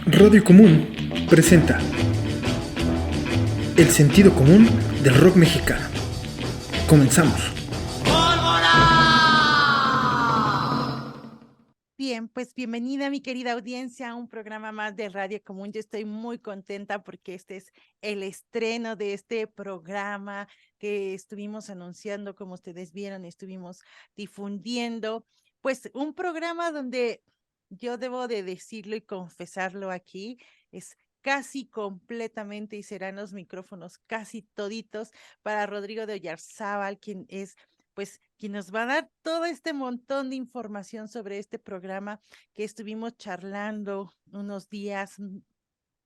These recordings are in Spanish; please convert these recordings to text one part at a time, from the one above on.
Radio Común presenta El sentido común del rock mexicano. Comenzamos. Bien, pues bienvenida mi querida audiencia a un programa más de Radio Común. Yo estoy muy contenta porque este es el estreno de este programa que estuvimos anunciando, como ustedes vieron, estuvimos difundiendo, pues un programa donde yo debo de decirlo y confesarlo aquí, es casi completamente y serán los micrófonos casi toditos para Rodrigo de Oyarzábal, quien es pues quien nos va a dar todo este montón de información sobre este programa que estuvimos charlando unos días,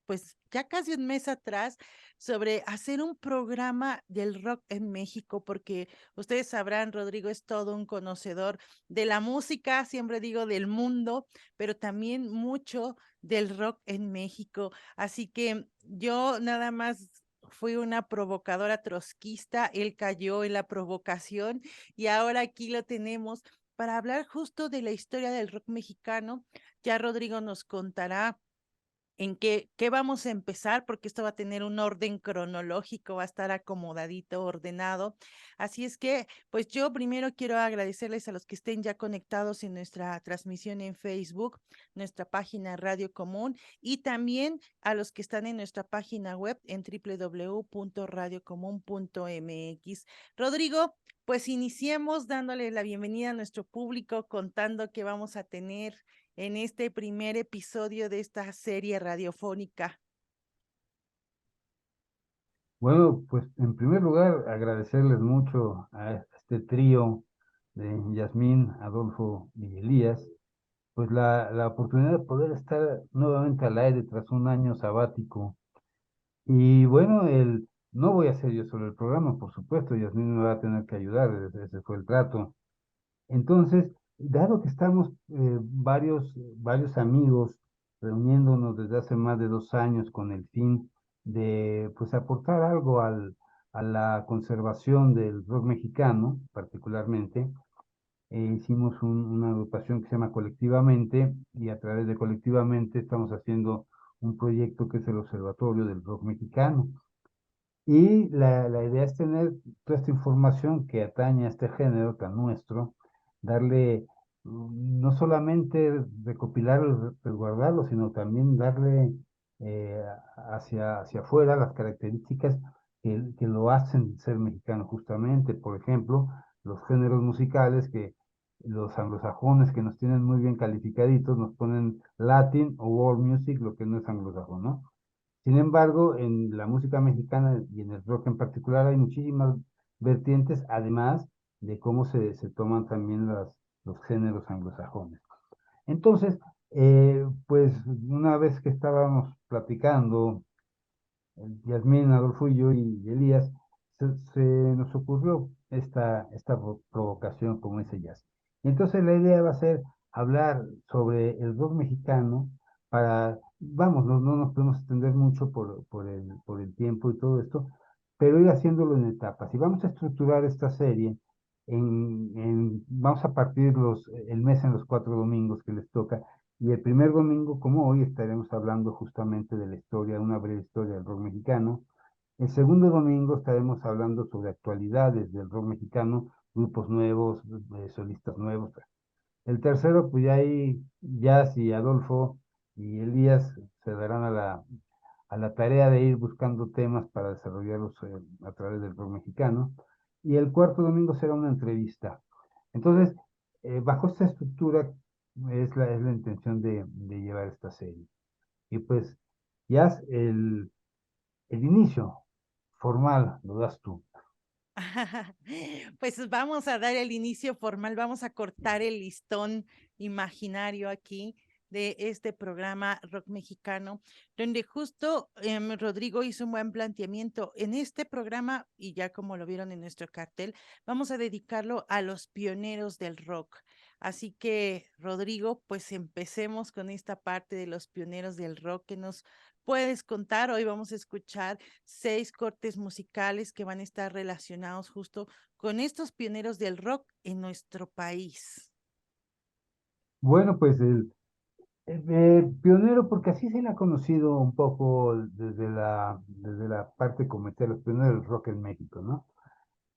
pues ya casi un mes atrás, sobre hacer un programa del rock en México, porque ustedes sabrán, Rodrigo es todo un conocedor de la música, siempre digo del mundo, pero también mucho del rock en México. Así que yo nada más fui una provocadora trotskista, él cayó en la provocación y ahora aquí lo tenemos para hablar justo de la historia del rock mexicano. Ya Rodrigo nos contará en qué vamos a empezar, porque esto va a tener un orden cronológico, va a estar acomodadito, ordenado. Así es que, pues yo primero quiero agradecerles a los que estén ya conectados en nuestra transmisión en Facebook, nuestra página Radio Común, y también a los que están en nuestra página web en www.radiocomún.mx. Rodrigo, pues iniciemos dándole la bienvenida a nuestro público, contando que vamos a tener en este primer episodio de esta serie radiofónica. Bueno, pues en primer lugar agradecerles mucho a este trío de Yasmín, Adolfo y Elías, pues la oportunidad de poder estar nuevamente al aire tras un año sabático. Y bueno, no voy a hacer yo solo el programa, por supuesto, Yasmín me va a tener que ayudar, ese fue el trato. Entonces, dado que estamos varios amigos reuniéndonos desde hace más de 2 años con el fin de pues aportar algo a la conservación del rock mexicano, particularmente, hicimos una agrupación que se llama Colectivamente y a través de Colectivamente estamos haciendo un proyecto que es el Observatorio del Rock Mexicano. Y la idea es tener toda esta información que atañe a este género tan nuestro, darle, no solamente recopilarlo, resguardarlo, sino también darle hacia afuera las características que lo hacen ser mexicano justamente. Por ejemplo, los géneros musicales que los anglosajones que nos tienen muy bien calificaditos nos ponen Latin o World Music, lo que no es anglosajón, ¿no? Sin embargo, en la música mexicana y en el rock en particular hay muchísimas vertientes, además de cómo se toman también los géneros anglosajones. Entonces, pues una vez que estábamos platicando, Yasmín, Adolfo y yo y Elías, se nos ocurrió esta provocación, como dice Jazz. Y entonces la idea va a ser hablar sobre el rock mexicano vamos, no nos podemos extender mucho por el tiempo y todo esto, pero ir haciéndolo en etapas. Y vamos a estructurar esta serie vamos a partir el mes en los 4 domingos que les toca, y el primer domingo, como hoy, estaremos hablando justamente de la historia, una breve historia del rock mexicano. El segundo domingo estaremos hablando sobre actualidades del rock mexicano, grupos nuevos, solistas nuevos. El tercero, pues ya ahí Jazz y Adolfo y Elías se darán a la tarea de ir buscando temas para desarrollarlos a través del rock mexicano. Y el cuarto domingo será una entrevista. Entonces, bajo esta estructura es la intención de llevar esta serie. Y pues, ya el inicio formal lo das tú. Pues vamos a dar el inicio formal, vamos a cortar el listón imaginario aquí de este programa rock mexicano, donde justo Rodrigo hizo un buen planteamiento. En este programa, y ya como lo vieron en nuestro cartel, vamos a dedicarlo a los pioneros del rock. Así que, Rodrigo, pues empecemos con esta parte de los pioneros del rock que nos puedes contar. Hoy vamos a escuchar 6 cortes musicales que van a estar relacionados justo con estos pioneros del rock en nuestro país. Bueno, pues Pionero porque así se le ha conocido un poco desde la parte comercial, los pioneros del rock en México, ¿no?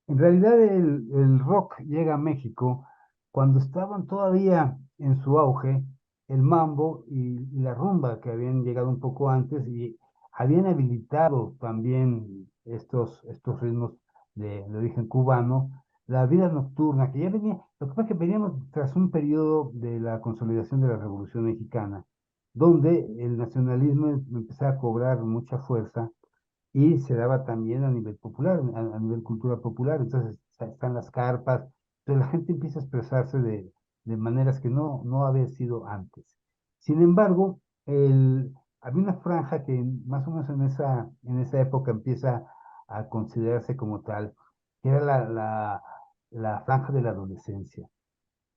En realidad el rock llega a México cuando estaban todavía en su auge el mambo y la rumba, que habían llegado un poco antes y habían habilitado también estos ritmos de origen cubano, la vida nocturna, que ya venía, lo que pasa es que veníamos tras un periodo de la consolidación de la Revolución Mexicana, donde el nacionalismo empezaba a cobrar mucha fuerza y se daba también a nivel popular, a nivel cultura popular. Entonces están las carpas, entonces la gente empieza a expresarse de maneras que no había sido antes. Sin embargo, había una franja que más o menos en esa época empieza a considerarse como tal, que era la franja de la adolescencia.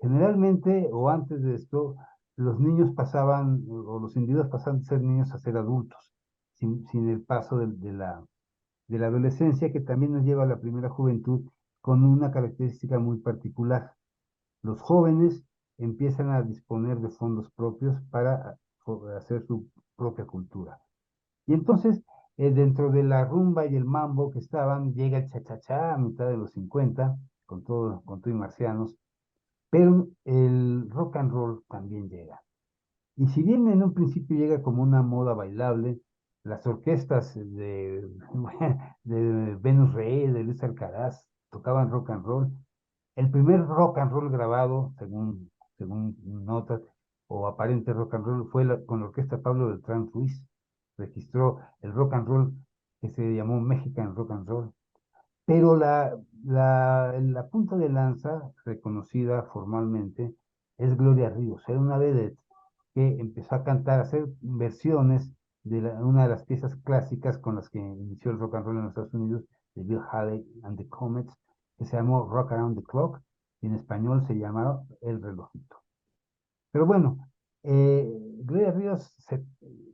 Generalmente, o antes de esto, los niños pasaban, o los individuos pasaban de ser niños a ser adultos, sin el paso de la adolescencia, que también nos lleva a la primera juventud con una característica muy particular. Los jóvenes empiezan a disponer de fondos propios para hacer su propia cultura. Y entonces, dentro de la rumba y el mambo que estaban, llega el cha-cha-cha a mitad de los 50, con todo y marcianos, pero el rock and roll también llega. Y si bien en un principio llega como una moda bailable, las orquestas de Venus Rey, de Luis Alcaraz, tocaban rock and roll. El primer rock and roll grabado, según notas, o aparente rock and roll, fue con la orquesta Pablo Beltrán Ruiz. Registró el rock and roll que se llamó Mexican Rock and Roll. Pero la punta de lanza, reconocida formalmente, es Gloria Ríos. Era una vedette que empezó a cantar, a hacer versiones de una de las piezas clásicas con las que inició el rock and roll en los Estados Unidos, de Bill Haley and the Comets, que se llamó Rock Around the Clock, y en español se llamaba El Relojito. Pero bueno, Gloria Ríos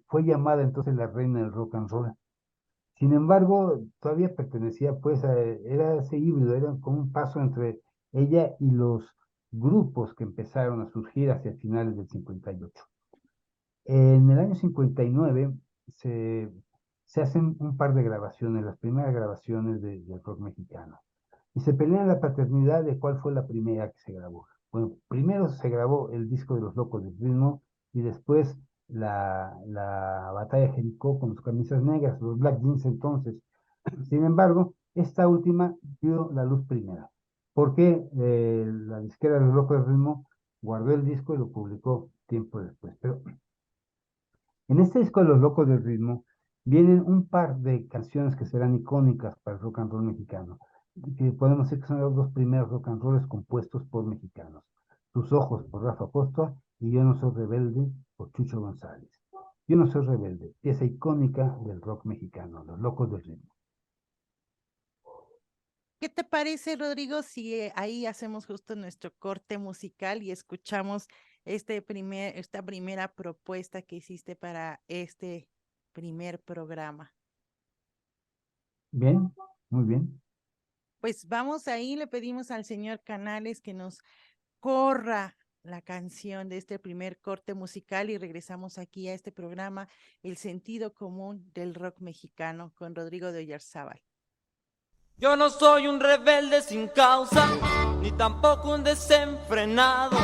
fue llamada entonces la reina del rock and roll. Sin embargo, todavía pertenecía, pues, era ese híbrido, era como un paso entre ella y los grupos que empezaron a surgir hacia finales del 58. En el año 59 se hacen un par de grabaciones, las primeras grabaciones del rock mexicano. Y se pelean la paternidad de cuál fue la primera que se grabó. Bueno, primero se grabó el disco de Los Locos del Ritmo y después la batalla de Jericó con los camisas negras, los Black Jeans entonces. Sin embargo, esta última dio la luz primera, porque la disquera de Los Locos del Ritmo guardó el disco y lo publicó tiempo después. Pero en este disco de Los Locos del Ritmo vienen un par de canciones que serán icónicas para el rock and roll mexicano, que podemos decir que son los dos primeros rock and rolls compuestos por mexicanos. Tus ojos, por Rafa Apóstol, y Yo no soy rebelde, por Chucho González. Yo no soy rebelde, pieza icónica del rock mexicano, Los Locos del Ritmo. ¿Qué te parece, Rodrigo, si ahí hacemos justo nuestro corte musical y escuchamos esta primera propuesta que hiciste para este primer programa? Bien, muy bien. Pues vamos ahí, le pedimos al señor Canales que nos corra la canción de este primer corte musical y regresamos aquí a este programa, El Sentido Común del Rock Mexicano, con Rodrigo de Oyarzábal. Yo no soy un rebelde sin causa, ni tampoco un desenfrenado.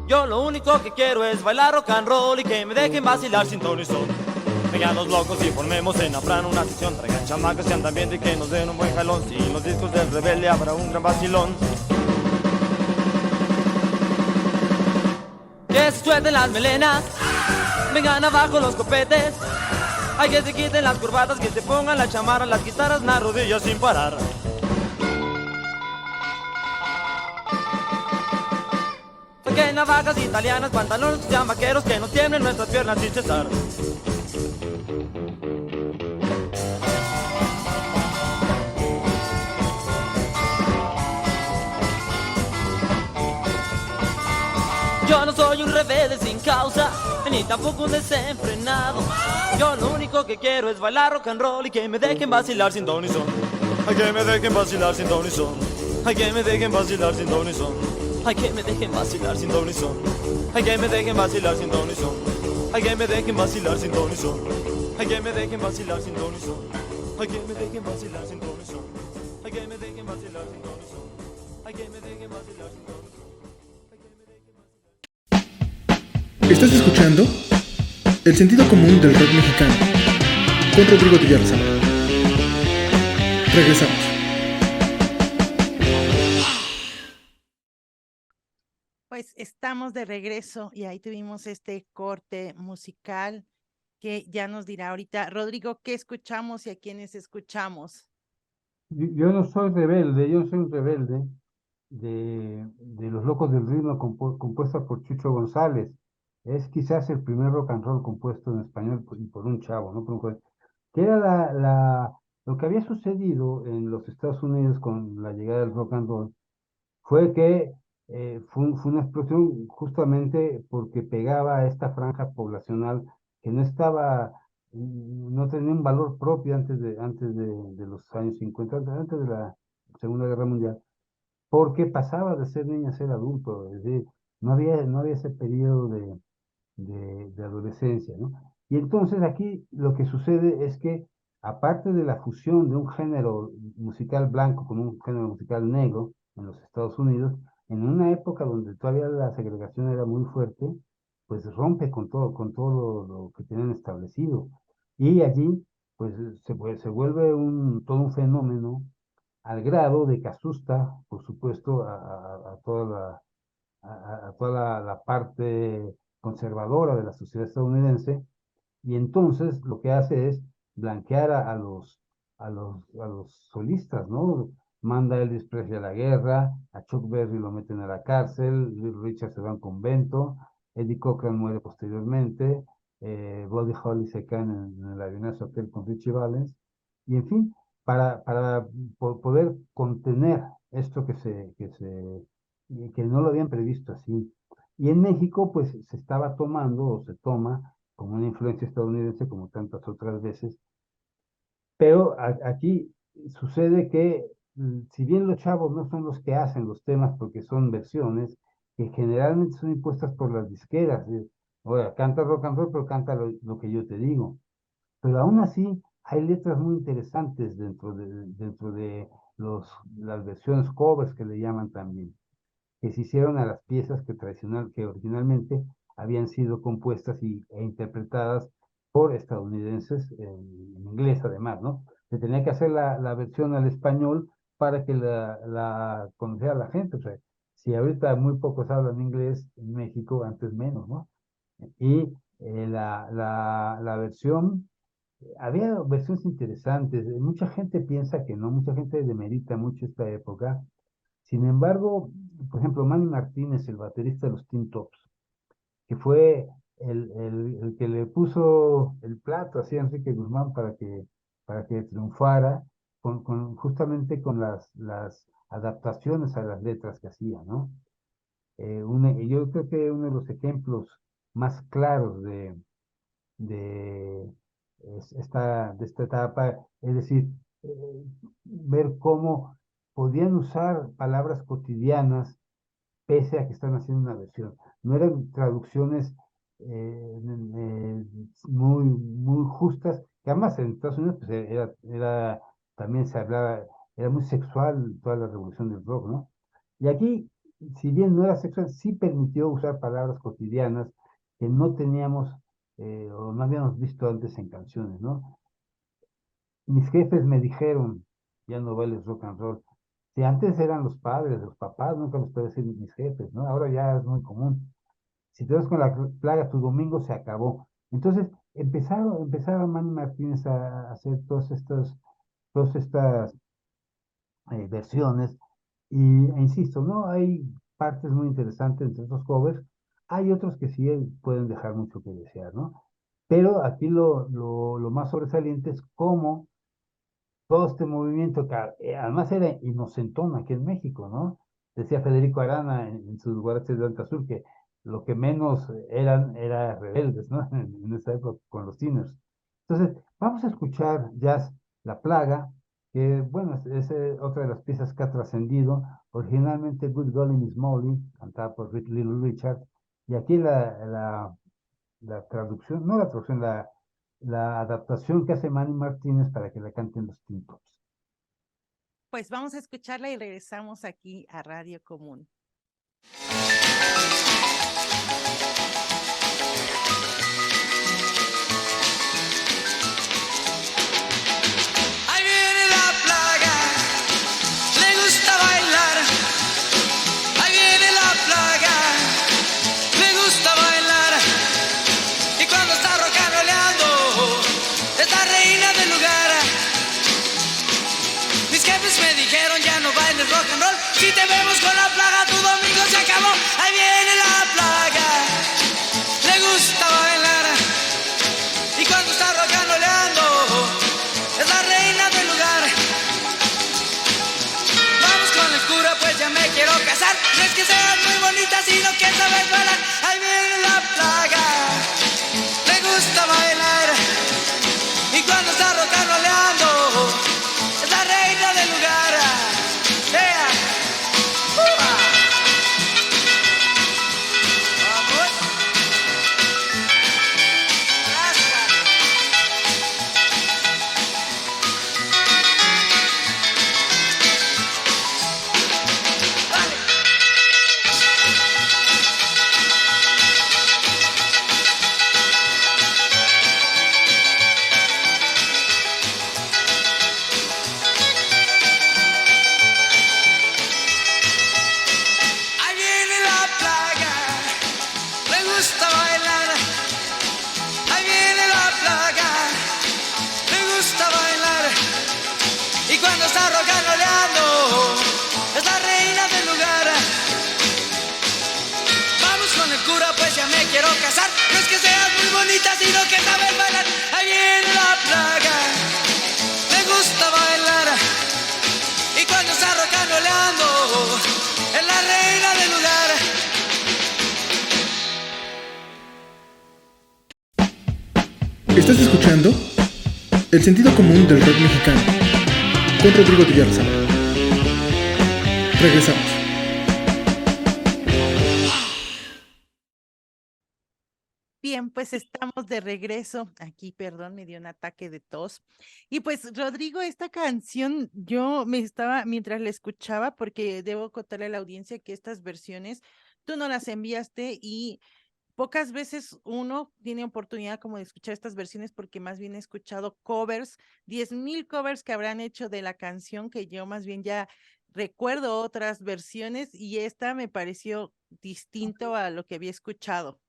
Yo lo único que quiero es bailar rock and roll y que me dejen vacilar sin ton y son. Vengan los locos y formemos en Afran una sesión. Traigan chamacas que andan bien y que nos den un buen jalón. Sin los discos del rebelde habrá un gran vacilón. Que se suelten las melenas, vengan abajo los copetes. Hay que se quiten las curvatas, que se pongan las chamarras, las guitarras, las rodillas sin parar. Saquen navajas italianas, pantalones ya vaqueros, que no tiemblen nuestras piernas sin cesar. Yo no soy un rebelde sin causa, ni tampoco un desenfrenado. Yo lo único que quiero es bailar rock and roll y que me dejen vacilar sin ton y son. Ay, que me dejen vacilar sin ton y son. Ay, que me dejen vacilar sin ton y son. Ay, que me dejen vacilar sin ton y son. Ay, que me dejen vacilar sin ton y son. Ay, que me dejen vacilar sin ton ni son. Ay, que me dejen vacilar sin ton ni son. Ay, que me dejen vacilar sin ton ni son. Ay, que me dejen vacilar sin ton ni son. Ay, que me dejen vacilar sin ton ni son. Estás escuchando El sentido común del rock mexicano con Rodrigo Villarreal. Regresamos. Pues estamos de regreso y ahí tuvimos este corte musical que ya nos dirá ahorita Rodrigo qué escuchamos y a quiénes escuchamos. Yo no soy rebelde, yo soy un rebelde de Los Locos del Ritmo, compuesta por Chucho González. Es quizás el primer rock and roll compuesto en español por un chavo, ¿no? Por un joven. Que era lo que había sucedido en los Estados Unidos con la llegada del rock and roll, fue que fue una explosión justamente porque pegaba a esta franja poblacional que no tenía un valor propio antes de los años 50, antes de la Segunda Guerra Mundial, porque pasaba de ser niño a ser adulto, es decir, no había ese periodo de adolescencia, ¿no? Y entonces aquí lo que sucede es que, aparte de la fusión de un género musical blanco con un género musical negro en los Estados Unidos, en una época donde todavía la segregación era muy fuerte, pues rompe con todo lo que tienen establecido. Y allí, pues se vuelve todo un fenómeno al grado de que asusta, por supuesto, a toda la parte conservadora de la sociedad estadounidense, y entonces lo que hace es blanquear a los solistas, ¿no? Manda a Elvis Presley a la guerra, a Chuck Berry lo meten a la cárcel, Little Richard se va a un convento, Eddie Cochran muere posteriormente, Buddy Holly se cae en el avionazo aquel con Richie Valens, y en fin, para poder contener esto que no lo habían previsto así. Y en México, pues se estaba tomando o se toma como una influencia estadounidense, como tantas otras veces, pero aquí sucede que, si bien los chavos no son los que hacen los temas porque son versiones, que generalmente son impuestas por las disqueras, oiga, canta rock and roll, pero canta lo que yo te digo. Pero aún así hay letras muy interesantes dentro de las versiones covers que le llaman también, que se hicieron a las piezas que originalmente habían sido compuestas e interpretadas por estadounidenses en inglés además, ¿no? Se tenía que hacer la versión al español para que la conociera la gente. O sea, si ahorita muy pocos hablan inglés en México, antes menos, ¿no? Y la versión, había versiones interesantes. Mucha gente piensa que no, mucha gente demerita mucho esta época. Sin embargo, por ejemplo, Manny Martínez, el baterista de los Teen Tops, que fue el que le puso el plato así a Enrique Guzmán para que triunfara, justamente con las adaptaciones a las letras que hacía, ¿no? Yo creo que uno de los ejemplos más claros de esta etapa, es decir, ver cómo podían usar palabras cotidianas pese a que están haciendo una versión. No eran traducciones muy, muy justas, que además en Estados Unidos pues, también se hablaba, era muy sexual toda la revolución del rock, ¿no? Y aquí, si bien no era sexual, sí permitió usar palabras cotidianas que no teníamos o no habíamos visto antes en canciones, ¿no? Mis jefes me dijeron, ya no bailes rock and roll. Si antes eran los padres, los papás, nunca los puede decir mis jefes, ¿no? Ahora ya es muy común. Si te vas con la plaga, tu domingo se acabó. Entonces, empezaron Manny Martínez a hacer todas estas versiones, e insisto, ¿no? Hay partes muy interesantes entre estos covers, hay otros que sí pueden dejar mucho que desear, ¿no? Pero aquí lo más sobresaliente es cómo todo este movimiento, que además era inocentón aquí en México, ¿no? Decía Federico Arana en sus Guaraches de Azul que lo que menos era rebeldes, ¿no? En esa época con los Sinners. Entonces, vamos a escuchar jazz La Plaga, que bueno, es otra de las piezas que ha trascendido. Originalmente Good Golly Miss Molly, cantada por Little Richard, y aquí la traducción, no la traducción, la adaptación que hace Manny Martínez para que la canten los Teen Tops. Pues vamos a escucharla y regresamos aquí a Radio Común. Ahí viene la plaga, le gusta bailar. Ahí viene la plaga, le gusta bailar. Y cuando está rocaroleando, es la reina del lugar. Mis jefes me dijeron ya no bailes rock and roll. Si te vemos con la plaga, tu domingo se acabó. Ahí viene la plaga, le gusta bailar. Y cuando está rocaroleando, es la reina del lugar. Vamos con el cura, pues ya me quiero casar. No es que seas muy bonita, sino que sabes bailar. Ahí viene la plaga, le gusta bailar. Y cuando está rocaroleando, es la reina del lugar. Yeah. Vamos. Gracias. Dale. Ahí viene la plaga, le gusta bailar. Ahí viene la plaga, le gusta bailar. Y cuando está rocaroleando, es la reina del lugar. Vamos con el cura, pues ya me quiero casar. No es que seas muy bonita, sino que sabes bailar. Ahí viene la plaga, le gusta bailar. Y cuando está rocaroleando, es la reina del lugar. Estás escuchando El sentido común del rock mexicano con Rodrigo Villarza. Regresamos. Bien, pues estamos de regreso aquí, perdón, me dio un ataque de tos. Y pues, Rodrigo, esta canción mientras la escuchaba, porque debo contarle a la audiencia que estas versiones tú no las enviaste y pocas veces uno tiene oportunidad como de escuchar estas versiones porque más bien he escuchado covers, 10,000 covers que habrán hecho de la canción que yo más bien ya recuerdo otras versiones y esta me pareció distinto a lo que había escuchado.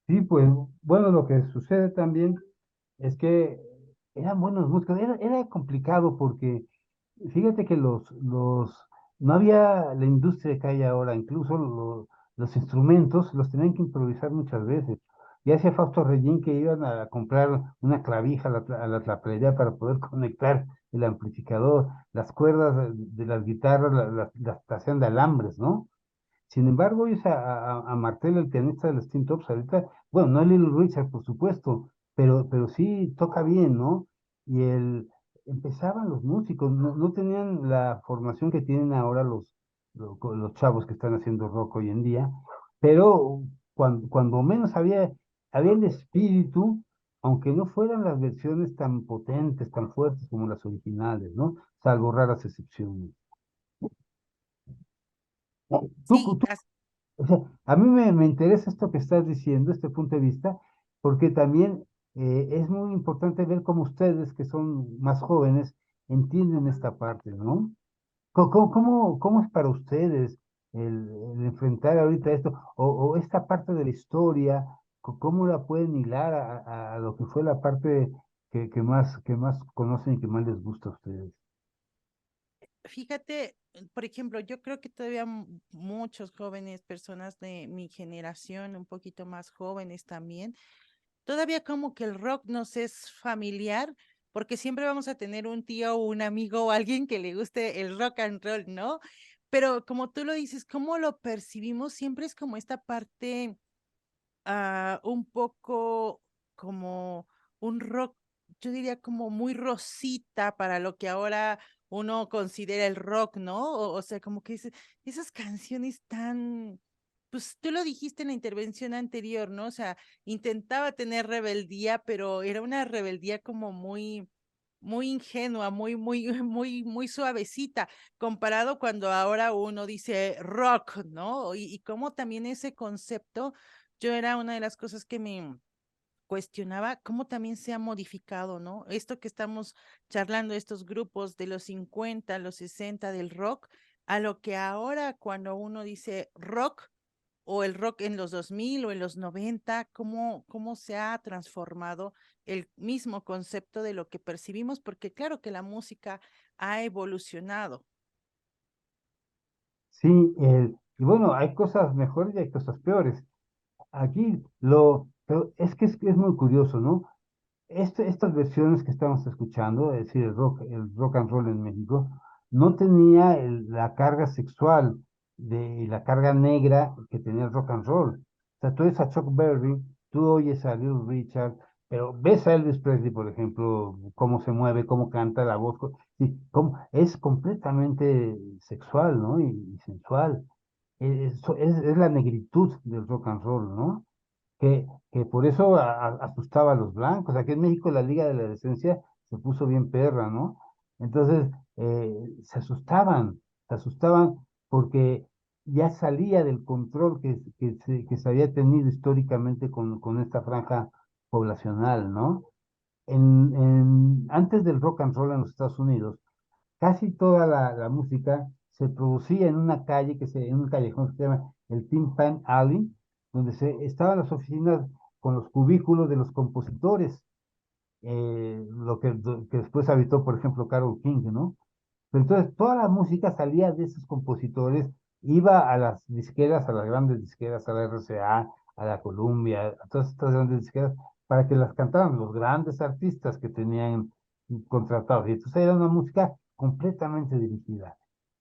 Sí, pues bueno, lo que sucede también es que eran buenos músicos, era complicado porque fíjate que no había la industria que hay ahora, incluso los instrumentos los tenían que improvisar muchas veces. Ya hacía Fausto Regín que iban a comprar una clavija a la tlaperería para poder conectar el amplificador, las cuerdas de las guitarras las hacían de alambres, ¿no? Sin embargo, oyes a Martel, el pianista de los Teen Tops, ahorita, bueno, no es Little Richard, por supuesto, pero sí toca bien, ¿no? Y empezaban los músicos, no tenían la formación que tienen ahora los chavos que están haciendo rock hoy en día, pero cuando menos había el espíritu, aunque no fueran las versiones tan potentes, tan fuertes como las originales, ¿no? Salvo raras excepciones. Sí, Tú, o sea, a mí me interesa esto que estás diciendo, este punto de vista, porque también es muy importante ver cómo ustedes, que son más jóvenes, entienden esta parte, ¿no? ¿Cómo es para ustedes el enfrentar ahorita esto, o esta parte de la historia, cómo la pueden hilar a lo que fue la parte que más conocen y que más les gusta a ustedes? fíjate, por ejemplo, yo creo que todavía muchos jóvenes, personas de mi generación, un poquito más jóvenes también, todavía como que el rock nos es familiar, porque siempre vamos a tener un tío o un amigo o alguien que le guste el rock and roll, ¿no? Pero como tú lo dices, ¿cómo lo percibimos? Siempre es como esta parte un poco como un rock, yo diría como muy rosita para lo que ahora uno considera el rock, ¿no? O sea, como que esas canciones tan pues tú lo dijiste en la intervención anterior, ¿no? O sea, intentaba tener rebeldía, pero era una rebeldía como muy ingenua, muy suavecita, comparado cuando ahora uno dice rock, ¿no? Y cómo también ese concepto, yo era una de las cosas que me cuestionaba cómo también se ha modificado, ¿no? Esto que estamos charlando, estos grupos de los 50, los 60 del rock, a lo que ahora cuando uno dice rock o el rock en los 2000 o en los 90, cómo se ha transformado el mismo concepto de lo que percibimos, porque claro que la música ha evolucionado. Sí, y bueno, hay cosas mejores y hay cosas peores. Aquí pero es muy curioso, ¿no? Estas versiones que estamos escuchando, es decir, el rock and roll en México, no tenía la carga sexual y la carga negra que tenía el rock and roll. O sea, tú oyes a Chuck Berry, tú oyes a Little Richard, pero ves a Elvis Presley, por ejemplo, cómo se mueve, cómo canta la voz, es completamente sexual, ¿no? Y sensual. Es la negritud del rock and roll, ¿no? Que por eso asustaba a los blancos. Aquí en México la Liga de la Decencia se puso bien perra, ¿no? Entonces se asustaban porque ya salía del control que se había tenido históricamente con esta franja poblacional, ¿no? Antes del rock and roll en los Estados Unidos, casi toda la música se producía en una calle, en un callejón que se llama el Tin Pan Alley, donde estaban las oficinas con los cubículos de los compositores, que después habitó, por ejemplo, Carole King, ¿no? Pero entonces toda la música salía de esos compositores, iba a las disqueras, a las grandes disqueras, a la RCA, a la Columbia, a todas estas grandes disqueras, para que las cantaran los grandes artistas que tenían contratados. Y entonces era una música completamente dirigida.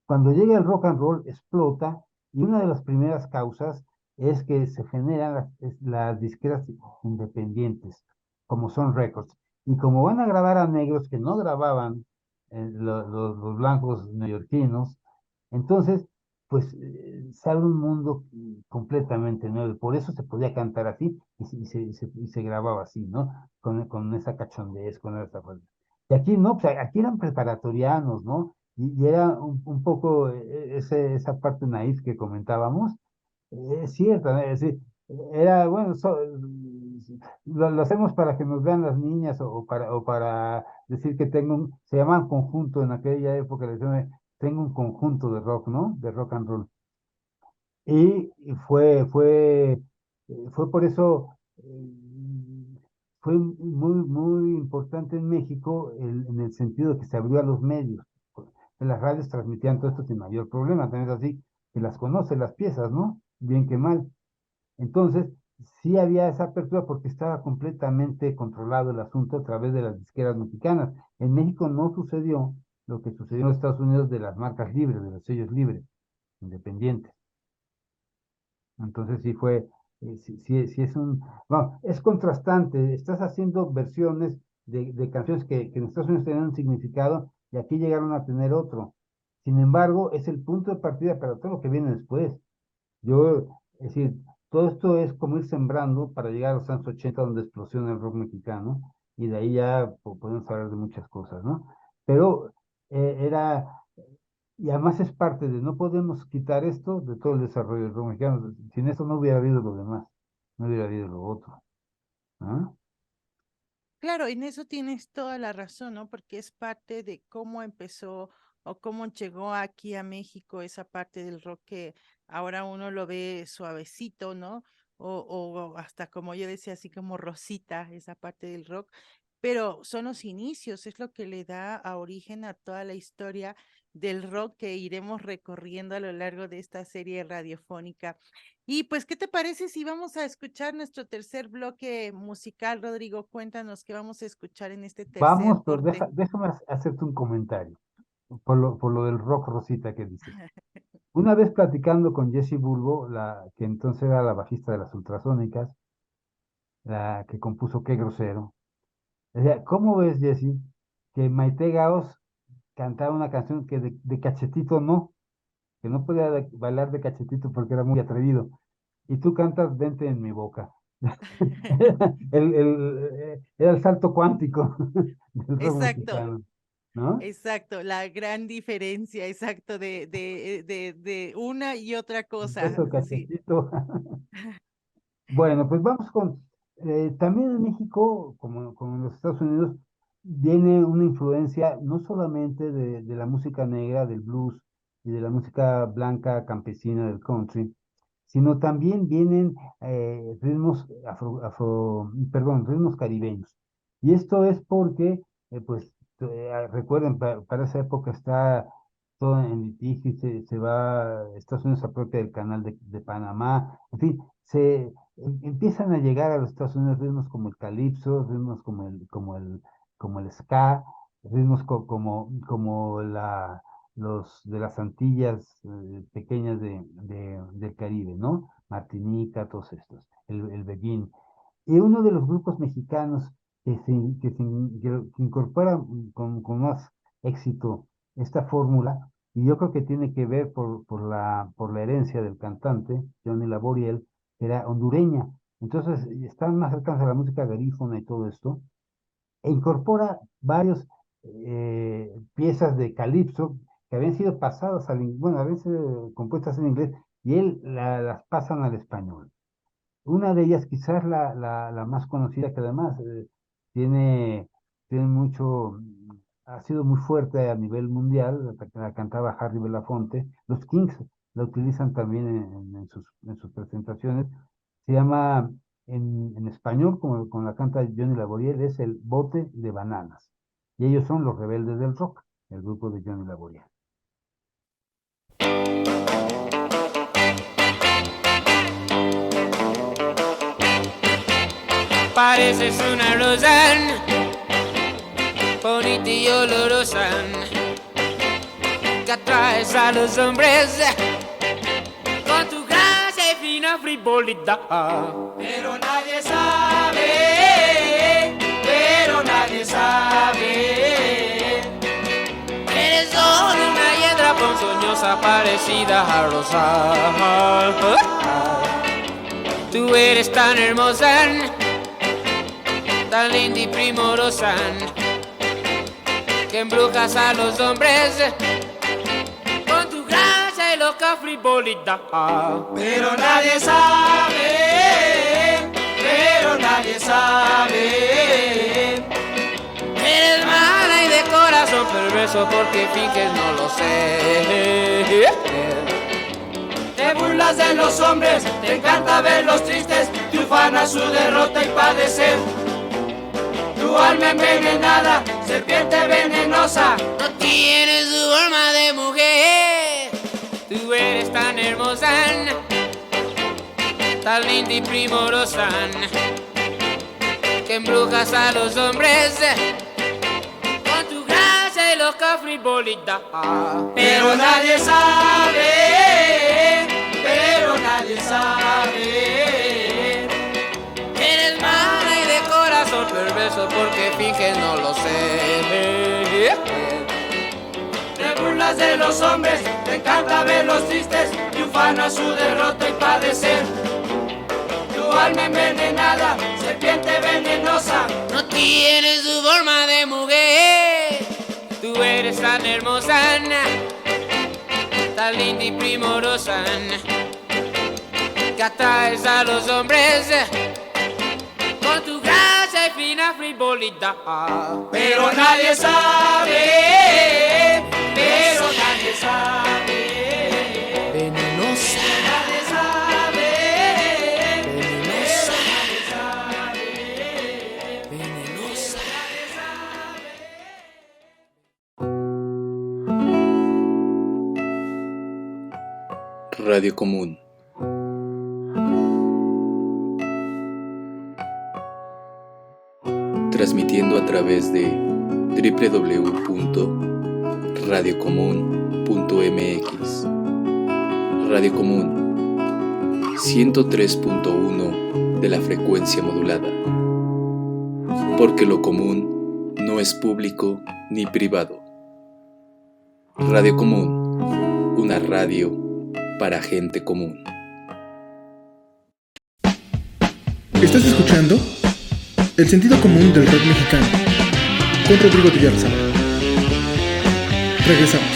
Cuando llega el rock and roll, explota, y una de las primeras causas es que se generan las disqueras independientes, como son Records. Y como van a grabar a negros que no grababan los blancos neoyorquinos. Entonces, pues se abre un mundo completamente nuevo. Por eso se podía cantar así y se grababa así, ¿no? Con esa cachondez, con esa fuerza. Y aquí no, pues aquí eran preparatorianos, ¿no? Y era un poco esa parte naif que comentábamos, es cierto, ¿no? Es decir, era, bueno, lo hacemos para que nos vean las niñas o para decir que se llamaban conjunto en aquella época, le decían, tengo un conjunto de rock, ¿no? De rock and roll. Y fue por eso, fue muy importante en México en el sentido de que se abrió a los medios. Que las radios transmitían todo esto sin mayor problema, también es así, que las conoce las piezas, ¿no? Bien que mal. Entonces, sí había esa apertura porque estaba completamente controlado el asunto a través de las disqueras mexicanas. En México no sucedió lo que sucedió en los Estados Unidos de las marcas libres, de los sellos libres, independientes. Entonces sí es bueno, es contrastante. Estás haciendo versiones de canciones que en Estados Unidos tenían un significado y aquí llegaron a tener otro. Sin embargo, es el punto de partida para todo lo que viene después. Es decir, todo esto es como ir sembrando para llegar a los años 80 donde explosiona el rock mexicano y de ahí ya podemos hablar de muchas cosas, ¿no? Pero era, y además es parte de, no podemos quitar esto de todo el desarrollo del rock mexicano. Sin eso no hubiera habido lo demás, no hubiera habido lo otro. ¿Ah? Claro, en eso tienes toda la razón, ¿no? Porque es parte de cómo empezó o cómo llegó aquí a México esa parte del rock que ahora uno lo ve suavecito, ¿no? O hasta como yo decía, así como rosita, esa parte del rock. Pero son los inicios, es lo que le da a origen a toda la historia del rock que iremos recorriendo a lo largo de esta serie radiofónica. Y pues, ¿qué te parece si vamos a escuchar nuestro tercer bloque musical, Rodrigo? Cuéntanos qué vamos a escuchar en este tercer Vamos, pero corte. déjame hacerte un comentario por lo del rock rosita que dices. Una vez platicando con Jessie Bulbo, que entonces era la bajista de las Ultrasónicas, la que compuso Qué grosero. Decía, ¿cómo ves, Jessie, que Maite Gaos cantaba una canción que de cachetito no, que no podía bailar de cachetito porque era muy atrevido, y tú cantas Vente en mi boca. Era el salto cuántico del rock Exacto. mexicano, ¿no? Exacto, la gran diferencia, exacto, de una y otra cosa. Beso Sí, cachetito. Bueno, pues vamos con, también en México, como en los Estados Unidos, viene una influencia no solamente de la música negra, del blues y de la música blanca campesina del country, sino también vienen ritmos perdón, ritmos caribeños. Y esto es porque, pues, recuerden, para esa época está todo en litigio y se va, Estados Unidos se apropia del canal de Panamá, en fin, empiezan a llegar a los Estados Unidos ritmos como el calipso, ritmos como el ska, ritmos como los de las Antillas pequeñas del Caribe, ¿no? Martinica, todos estos, el Beguín. Y uno de los grupos mexicanos que incorpora con más éxito esta fórmula, y yo creo que tiene que ver por la herencia del cantante, Johnny Laboriel, era hondureña. Entonces, están más cercanos a la música garífuna y todo esto, e incorpora varias piezas de calipso que habían sido pasadas bueno, habían sido compuestas en inglés, y él las pasan al español. Una de ellas, quizás la más conocida, que además tiene mucho, ha sido muy fuerte a nivel mundial, la cantaba Harry Belafonte. Los Kings la utilizan también en sus presentaciones. Se llama, en español, como la canta Johnny Laboriel, es El Bote de Bananas. Y ellos son los Rebeldes del Rock, el grupo de Johnny Laboriel. Pareces una rosa, bonita y olorosa, que atraes a los hombres con tu gracia y fina frivolidad. Pero nadie sabe, Eres solo una hiedra ponzoñosa parecida a rosa. Tú eres tan hermosa, tan linda y primorosa, que embrujas a los hombres con tu gracia y loca frivolidad. pero nadie sabe, Eres mala y de corazón perverso porque finges no lo sé. te burlas de los hombres, te encanta verlos tristes, te ufana su derrota y padecer. Tu alma envenenada, serpiente venenosa, No tienes su forma de mujer. Tú eres tan hermosa, tan linda y primorosa, que embrujas a los hombres con tu gracia y loca frivolidad. pero nadie sabe, Eres mala y de corazón perverso porque finges no lo sé. te burlas de los hombres, te encanta verlos tristes, y ufana su derrota y padecer. Tu alma envenenada, serpiente venenosa, No tienes su forma de mujer. Tú eres tan hermosa, tan linda y primorosa, que atraes a los hombres con tu gracia y fina frivolidad. pero nadie sabe, Venenosa, nadie sabe, venenosa. Radio Común. Transmitiendo a través de www.radiocomun.mx. Radio Común 103.1 de la frecuencia modulada. Porque lo común no es público ni privado. Radio Común, una radio para gente común. Estás escuchando El sentido común del rock mexicano con Rodrigo de Yarzábal. Regresamos.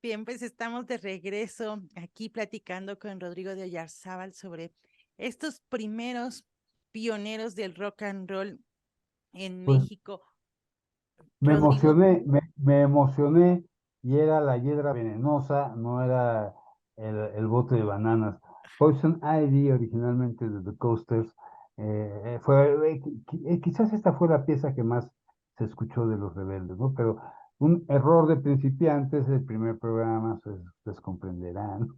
Bien, pues estamos de regreso aquí platicando con Rodrigo de Oyarzábal sobre estos primeros pioneros del rock and roll en Pues México. me Rodrigo, me emocioné y era la hiedra venenosa, no era el bote de bananas. Poison Ivy, originalmente de The Coasters, quizás esta fue la pieza que más se escuchó de Los Rebeldes, ¿no? Pero un error de principiantes, el primer programa, pues comprenderán.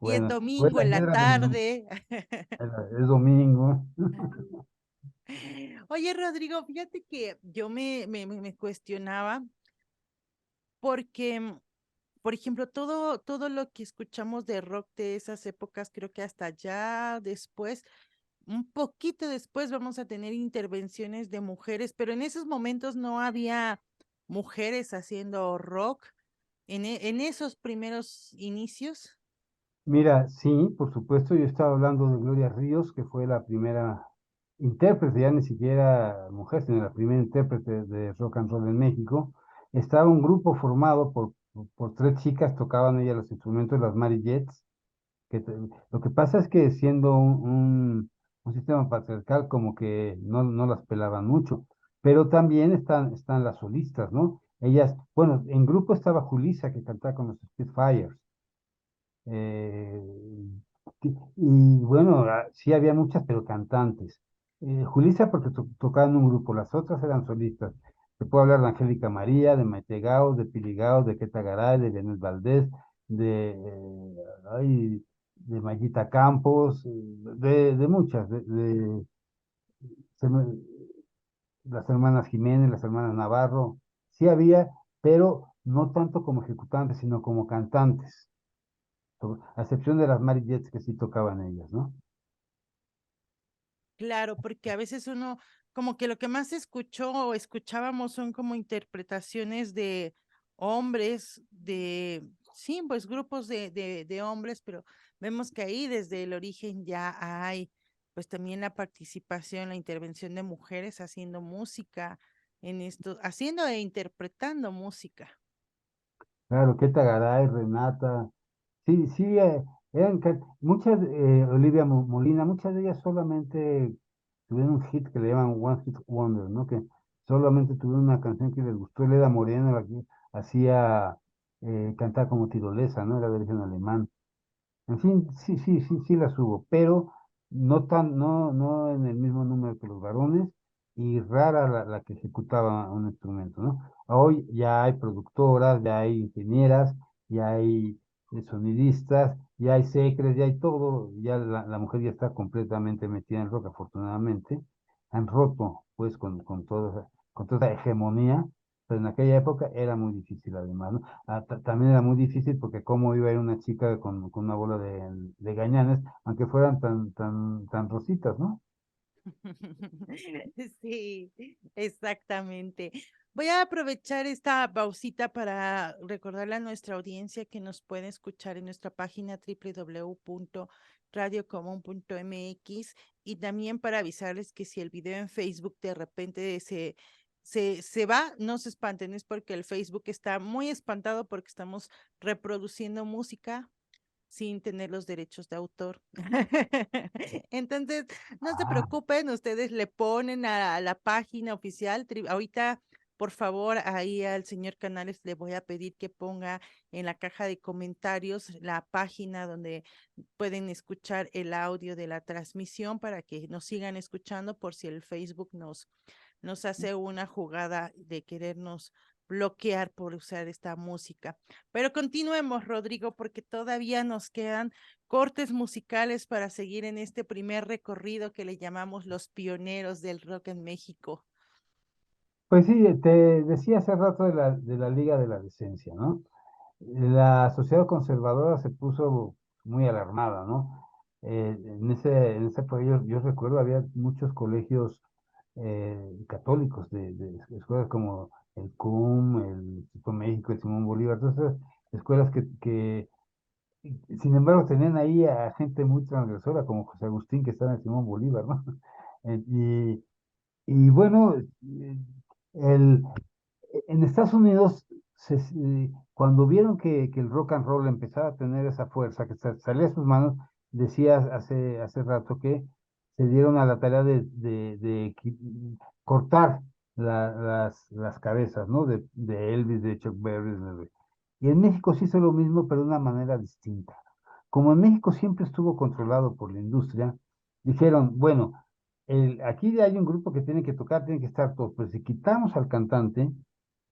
y es Bueno, fue domingo la en la hiedra venenosa, tarde. es domingo. Oye, Rodrigo, fíjate que yo me cuestionaba porque, por ejemplo, todo lo que escuchamos de rock de esas épocas, creo que hasta ya después, un poquito después vamos a tener intervenciones de mujeres, pero en esos momentos no había mujeres haciendo rock en esos primeros inicios. Mira, sí, por supuesto, yo estaba hablando de Gloria Ríos, que fue la primera intérprete, ya ni siquiera mujer, sino la primera intérprete de rock and roll en México. Estaba un grupo formado por tres chicas, tocaban ellas los instrumentos, las Mary Jets. Lo que pasa es que siendo un sistema patriarcal, como que no las pelaban mucho, pero también están las solistas, ¿no? Ellas, bueno, en grupo estaba Julissa, que cantaba con los Spitfires. Y bueno, sí había muchas, pero cantantes. Julissa porque tocaba en un grupo, las otras eran solistas. Se puede hablar de Angélica María, de Maite Gao, de Pili Gao, de Queta Garay, de Benet Valdés, de Mayita Campos, de muchas, se me- las hermanas Jiménez, las hermanas Navarro. Sí había, pero no tanto como ejecutantes, sino como cantantes, a excepción de las Mary Jets que sí tocaban ellas, ¿no? Claro, porque a veces uno, como que lo que más escuchó o escuchábamos son como interpretaciones de hombres, sí, pues grupos de hombres, pero vemos que ahí desde el origen ya hay, pues también la participación, la intervención de mujeres haciendo música en esto, haciendo e interpretando música. Claro, Queta Garay, Renata, sí, sí, muchas, Olivia Molina, muchas de ellas solamente tuvieron un hit que le llaman One Hit Wonder, ¿no? Que solamente tuvieron una canción que les gustó, Leda Moreno, la que hacía cantar como tirolesa, ¿no? Era de origen alemán. En fin, sí las hubo, pero no en el mismo número que los varones y rara la que ejecutaba un instrumento, ¿no? Hoy ya hay productoras, ya hay ingenieras, ya hay sonidistas, ya hay secres, ya hay todo, ya la mujer ya está completamente metida en el rock, afortunadamente. Han roto, pues, con toda esa hegemonía, pero en aquella época era muy difícil además, ¿no? También era muy difícil porque cómo iba a ir una chica con una bola de gañanes, aunque fueran tan rositas, ¿no? Sí, exactamente. Voy a aprovechar esta pausita para recordarle a nuestra audiencia que nos puede escuchar en nuestra página www.radiocomún.mx y también para avisarles que si el video en Facebook de repente se va, no se espanten, es porque el Facebook está muy espantado porque estamos reproduciendo música sin tener los derechos de autor. Entonces, no se Ah, preocupen, ustedes le ponen a la página oficial. Ahorita, por favor, ahí al señor Canales le voy a pedir que ponga en la caja de comentarios la página donde pueden escuchar el audio de la transmisión para que nos sigan escuchando por si el Facebook nos hace una jugada de querernos bloquear por usar esta música. Pero continuemos, Rodrigo, porque todavía nos quedan cortes musicales para seguir en este primer recorrido que le llamamos los pioneros del rock en México. pues sí, te decía hace rato de la Liga de la Decencia, ¿no? La sociedad conservadora se puso muy alarmada, ¿no? En ese periodo, yo recuerdo, había muchos colegios católicos, de escuelas como el CUM, el Instituto México, el Simón Bolívar, todas esas escuelas que sin embargo, tenían ahí a gente muy transgresora, como José Agustín, que estaba en Simón Bolívar, ¿no? Y, y bueno, en Estados Unidos, cuando vieron que el rock and roll empezaba a tener esa fuerza, que salía de sus manos, decía hace rato que se dieron a la tarea de cortar las cabezas, ¿no? De Elvis, de Chuck Berry. Y en México se hizo lo mismo, pero de una manera distinta. Como en México siempre estuvo controlado por la industria, dijeron, bueno, aquí hay un grupo que tiene que tocar, tiene que estar todos, pero si quitamos al cantante,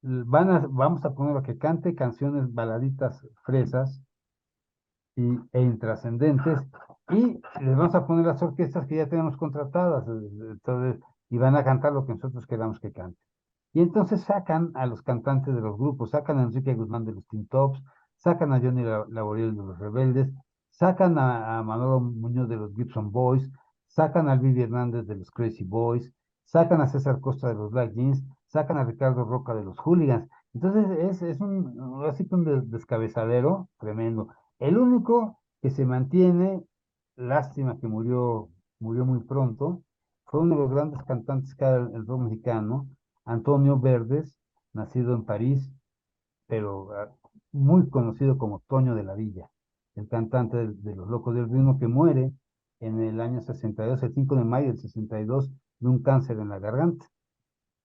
vamos a poner a que cante canciones baladitas fresas e intrascendentes, y les vamos a poner las orquestas que ya tenemos contratadas, entonces, y van a cantar lo que nosotros queramos que cante. Y entonces sacan a los cantantes de los grupos, sacan a Enrique Guzmán de los Teen Tops, sacan a Johnny Laboriel de los Rebeldes, sacan a Manolo Muñoz de los Gibson Boys, sacan a Vivi Hernández de los Crazy Boys, sacan a César Costa de los Black Jeans, sacan a Ricardo Roca de los Hooligans. Entonces es así que un descabezadero tremendo. El único que se mantiene, lástima que murió muy pronto, fue uno de los grandes cantantes que era el rock mexicano, Antonio Verdes, nacido en París, pero muy conocido como Toño de la Villa, el cantante de Los Locos del Ritmo, que muere en el año 62, el 5 de mayo del 62, de un cáncer en la garganta.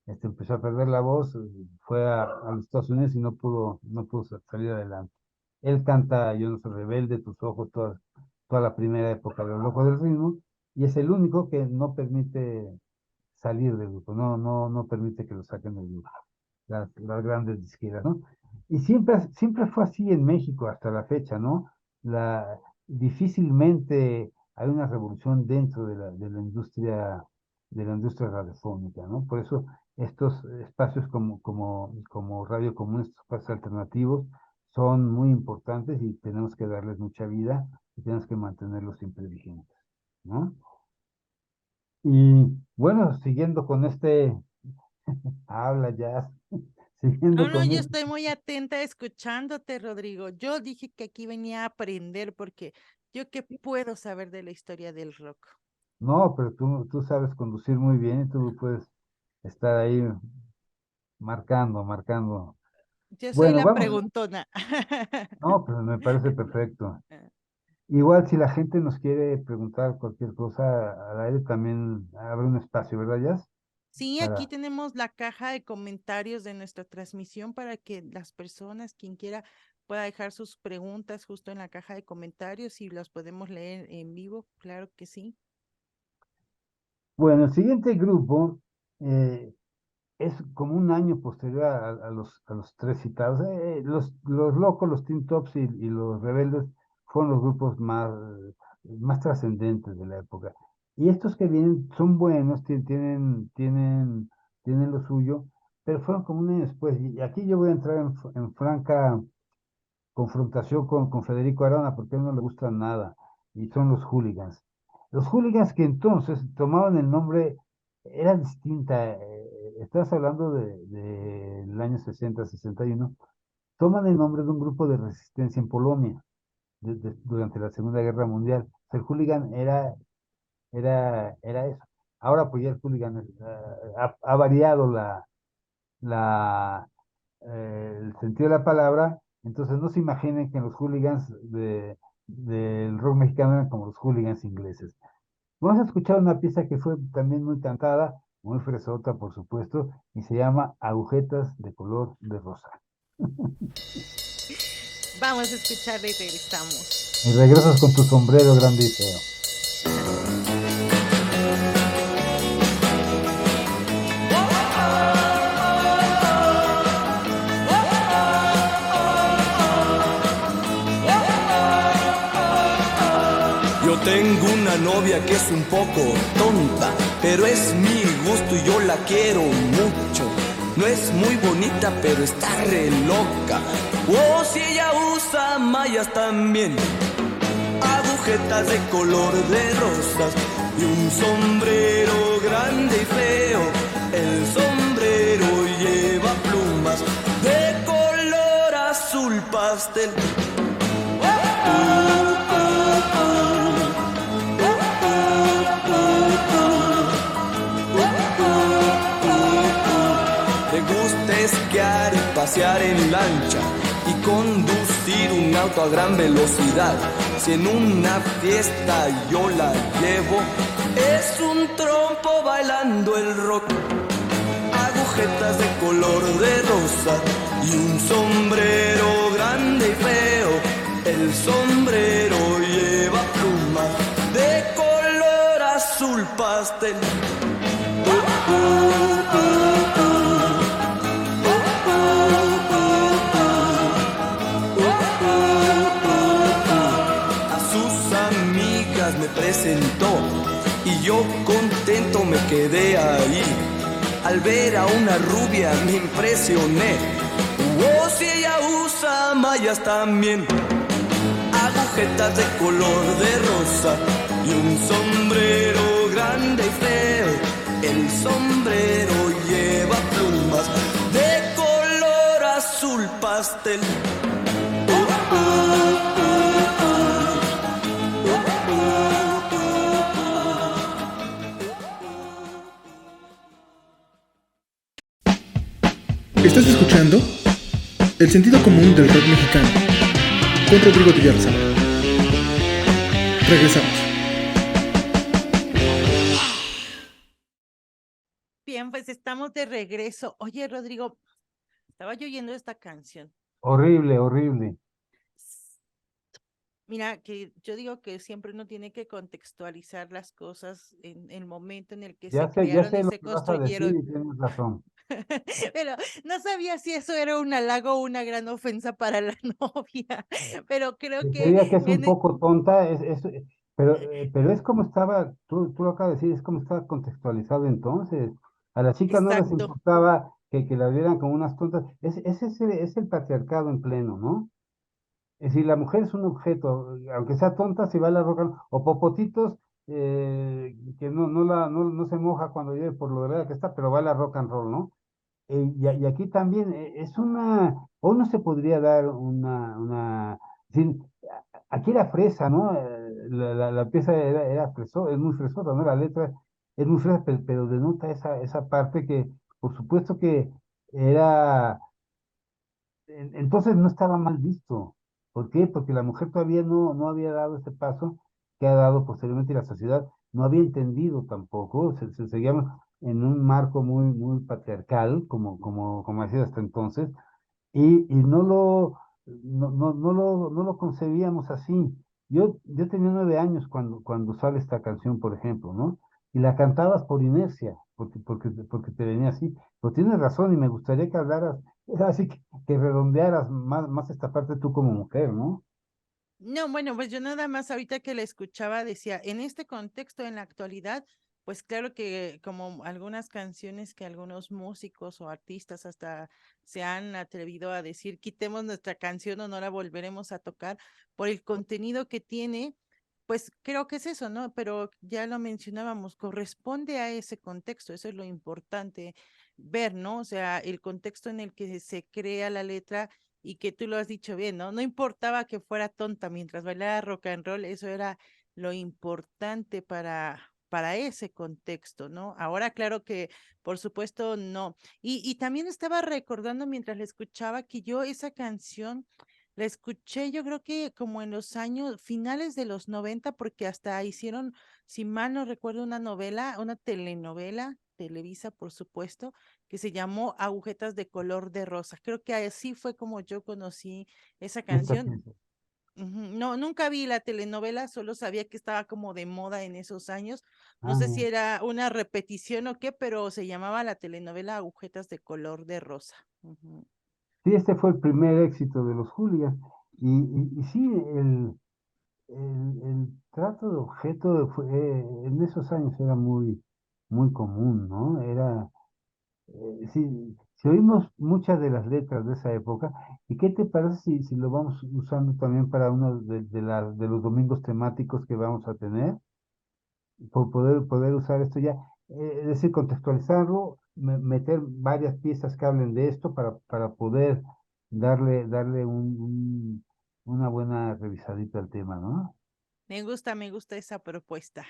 Empezó a perder la voz, fue a los Estados Unidos y no pudo salir adelante. Él canta Yo no soy rebelde, Tus ojos, toda la primera época de Los Locos del Ritmo, y es el único que no permite salir del grupo, no permite que lo saquen del grupo, las grandes disqueras, ¿no? Y siempre fue así en México hasta la fecha, ¿no? Difícilmente hay una revolución dentro de la industria radiofónica, ¿no? Por eso estos espacios como Radio Común, estos espacios alternativos, son muy importantes y tenemos que darles mucha vida y tenemos que mantenerlos siempre vigentes, ¿no? Y bueno, siguiendo con habla ya, siguiendo con Yo estoy muy atenta escuchándote, Rodrigo. Yo dije que aquí venía a aprender porque yo qué puedo saber de la historia del rock. No, pero tú sabes conducir muy bien y tú puedes estar ahí marcando. Yo soy Bueno, la vamos. preguntona. No, pues me parece perfecto. Igual si la gente nos quiere preguntar cualquier cosa al aire, también abre un espacio, ¿verdad, Jazz? Sí, aquí tenemos la caja de comentarios de nuestra transmisión para que las personas, quien quiera, pueda dejar sus preguntas justo en la caja de comentarios y las podemos leer en vivo, claro que sí. Bueno, el siguiente grupo es como un año posterior a los tres citados. Los Locos, los Teen Tops y los Rebeldes fueron los grupos más trascendentes de la época. Y estos que vienen son buenos, tienen lo suyo, pero fueron como un año después. Y aquí yo voy a entrar en franca confrontación con Federico Arana, porque a él no le gusta nada, y son los Hooligans. Los Hooligans que entonces tomaban el nombre, era distinta, estás hablando del año 60-61, toman el nombre de un grupo de resistencia en Polonia durante la Segunda Guerra Mundial. El hooligan era eso. Ahora pues ya el hooligan ha variado el sentido de la palabra, entonces no se imaginen que los hooligans del rock mexicano eran como los hooligans ingleses. Vamos a escuchar una pieza que fue también muy cantada, muy fresota por supuesto, y se llama Agujetas de color de rosa. Vamos a escucharla y regresamos. Y regresas con tu sombrero grande y feo. Yo tengo una novia que es un poco tonta, pero es mi gusto y yo la quiero mucho. No es muy bonita, pero está re loca. Oh, si ella usa mallas también, agujetas de color de rosas y un sombrero grande y feo. El sombrero lleva plumas de color azul pastel. pasear en lancha y conducir un auto a gran velocidad. Si en una fiesta yo la llevo, es un trompo bailando el rock. Agujetas de color de rosa y un sombrero grande y feo. El sombrero lleva plumas de color azul pastel. A sus amigas me presentó y yo contento me quedé ahí. Al ver a una rubia me impresioné. Oh, si ella usa mallas también. Agujetas de color de rosa y un sombrero grande y feo. El sombrero lleva plumas de color azul pastel. Estás escuchando El sentido común del rock mexicano con Rodrigo Villarza. Regresamos. Bien, pues estamos de regreso. Oye, Rodrigo, estaba yo oyendo esta canción. Horrible, horrible. Mira, que yo digo que siempre uno tiene que contextualizar las cosas en el momento en el que se Ya crearon sé y lo se que vas a decir construyeron. y tienes razón. Pero no sabía si eso era un halago o una gran ofensa para la novia. Pero creo que Diría que es un en poco tonta, pero es como estaba, tú lo acabas de decir, es como estaba contextualizado entonces. A las chicas no les exacto, importaba que la vieran como unas tontas. Es el patriarcado en pleno, ¿no? Es decir, la mujer es un objeto, aunque sea tonta, si va a la roca, o popotitos, que no se moja cuando llueve por lo de verdad que está, pero va a la rock and roll, ¿no? Y aquí también o no se podría dar decir, aquí era fresa, ¿no? La pieza es muy fresota, ¿no? La letra es muy fresa, pero denota esa parte que, por supuesto que era, entonces no estaba mal visto. ¿Por qué? Porque la mujer todavía no había dado ese paso que ha dado posteriormente y la sociedad no había entendido tampoco, se seguían en un marco muy patriarcal, como ha sido hasta entonces, y no lo concebíamos así. Yo tenía 9 años cuando sale esta canción, por ejemplo, ¿no? Y la cantabas por inercia, porque te venía así. Pero tienes razón y me gustaría que hablaras, así que redondearas más esta parte tú como mujer, ¿no? no, bueno, pues yo nada más ahorita que la escuchaba decía, en este contexto, en la actualidad, pues claro que como algunas canciones que algunos músicos o artistas hasta se han atrevido a decir, quitemos nuestra canción o no la volveremos a tocar por el contenido que tiene, pues creo que es eso, ¿no? Pero ya lo mencionábamos, corresponde a ese contexto, eso es lo importante ver, ¿no? O sea, el contexto en el que se crea la letra y que tú lo has dicho bien, ¿no? No importaba que fuera tonta mientras bailara rock and roll, eso era lo importante para ese contexto, ¿no? Ahora, claro que, por supuesto, no. Y también estaba recordando mientras la escuchaba que yo esa canción la escuché, yo creo que como en los años finales de los 90, porque hasta hicieron, si mal no recuerdo, una novela, una telenovela, Televisa, por supuesto, que se llamó Agujetas de color de rosa. Creo que así fue como yo conocí esa Esta canción. pieza. Ujú. No, nunca vi la telenovela, solo sabía que estaba como de moda en esos años. No Ah, sé si bien. era una repetición o qué, pero se llamaba la telenovela Agujetas de color de rosa. Ujú. Sí, este fue el primer éxito de los Hooligans. Y sí, el trato de objeto en esos años era muy común, ¿no? Si oímos muchas de las letras de esa época, ¿y qué te parece si lo vamos usando también para uno de los domingos temáticos que vamos a tener? Por poder usar esto ya, es decir, contextualizarlo, meter varias piezas que hablen de esto para poder darle una buena revisadita al tema, ¿no? Me gusta esa propuesta.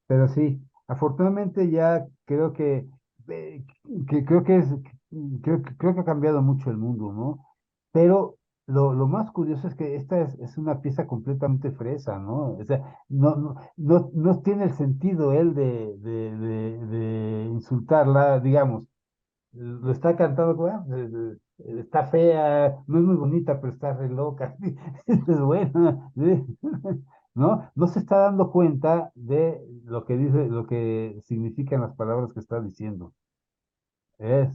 Pero sí, afortunadamente ya creo que eh, que creo que creo que ha cambiado mucho el mundo, ¿no? Pero lo más curioso es que esta es una pieza completamente fresa, ¿no? O sea, no tiene el sentido él de insultarla, digamos, lo está cantando, como, está fea, no es muy bonita, pero está re loca, es buena, ¿sí? ¿No? No se está dando cuenta de lo que dice, lo que significan las palabras que está diciendo. Es,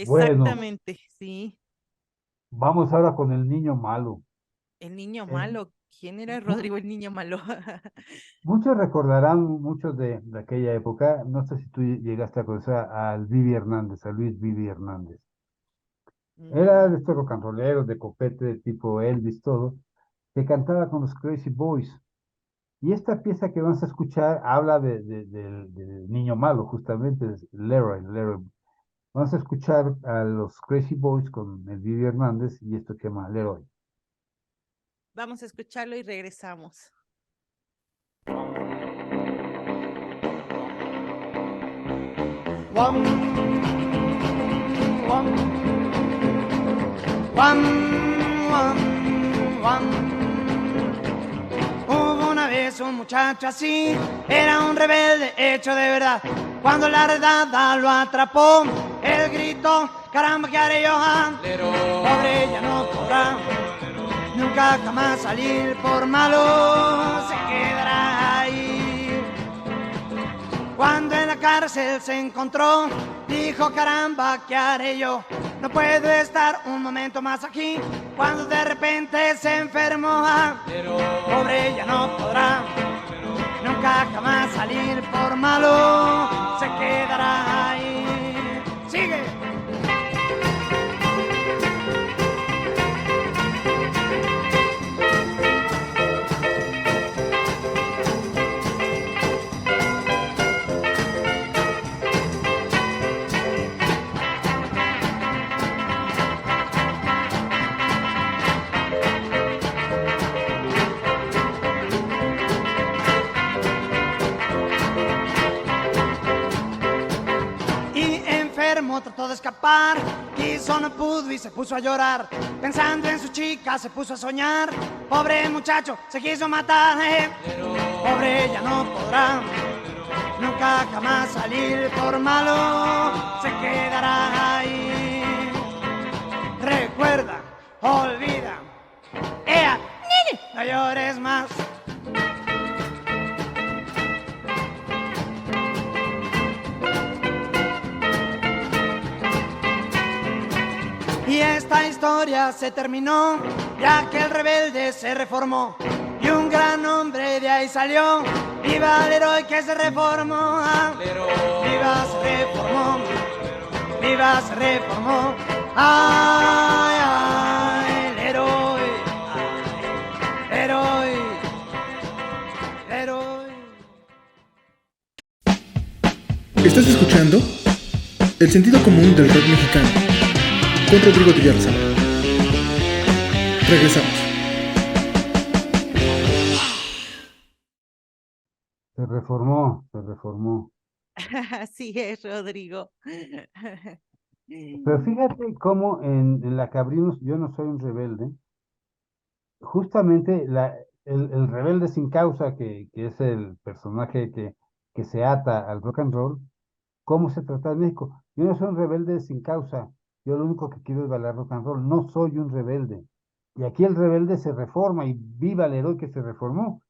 bueno, Exactamente, sí. vamos ahora con el niño malo. El niño Eh, malo. ¿Quién era mu- Rodrigo el niño malo? Muchos recordarán, muchos de aquella época, no sé si tú llegaste a conocer al Vivi Hernández, a Luis Vivi Hernández. Era de No. estos rock and rolleros de copete de tipo Elvis, todo, que cantaba con los Crazy Boys. Y esta pieza que vamos a escuchar habla del niño malo, justamente, es Leroy. Vamos a escuchar a los Crazy Boys con el Vivi Hernández y esto que llama Leroy. Vamos a escucharlo y regresamos. Wam, wam, wam, wam, wam. Hubo una vez un muchacho así, era un rebelde hecho de verdad. Cuando la redada lo atrapó, él gritó, caramba, ¿qué haré yo? Pobre ya no podrá nunca jamás salir, por malo se quedará ahí. Cuando en la cárcel se encontró, dijo, caramba, ¿qué haré yo? No puedo estar un momento más aquí. Cuando de repente se enfermó, pobre ya no podrá nunca jamás salir, por malo se quedará ahí. Sigue. Trató de escapar, quiso, no pudo y se puso a llorar. Pensando en su chica se puso a soñar. Pobre muchacho se quiso matar, pobre ya no podrá nunca jamás salir, por malo se quedará ahí. Recuerda, olvida, ¡ea! No llores más. Y esta historia se terminó, ya que el rebelde se reformó y un gran hombre de ahí salió. ¡Viva el héroe que se reformó! ¡Viva, se reformó! ¡Viva, se reformó! ¡Ay, ay, el héroe! ¡Ay, héroe! ¡Héroe! ¿Estás escuchando? El sentido común del rock mexicano, con Rodrigo Villarza. Regresamos. Se reformó, se reformó. Así es, Rodrigo. Pero fíjate cómo en la que abrimos Yo no soy un rebelde, justamente el rebelde sin causa, que es el personaje que se ata al rock and roll, ¿cómo se trata en México? Yo no soy un rebelde sin causa, yo lo único que quiero es bailar rock and roll, no soy un rebelde. Y aquí el rebelde se reforma y viva el héroe que se reformó.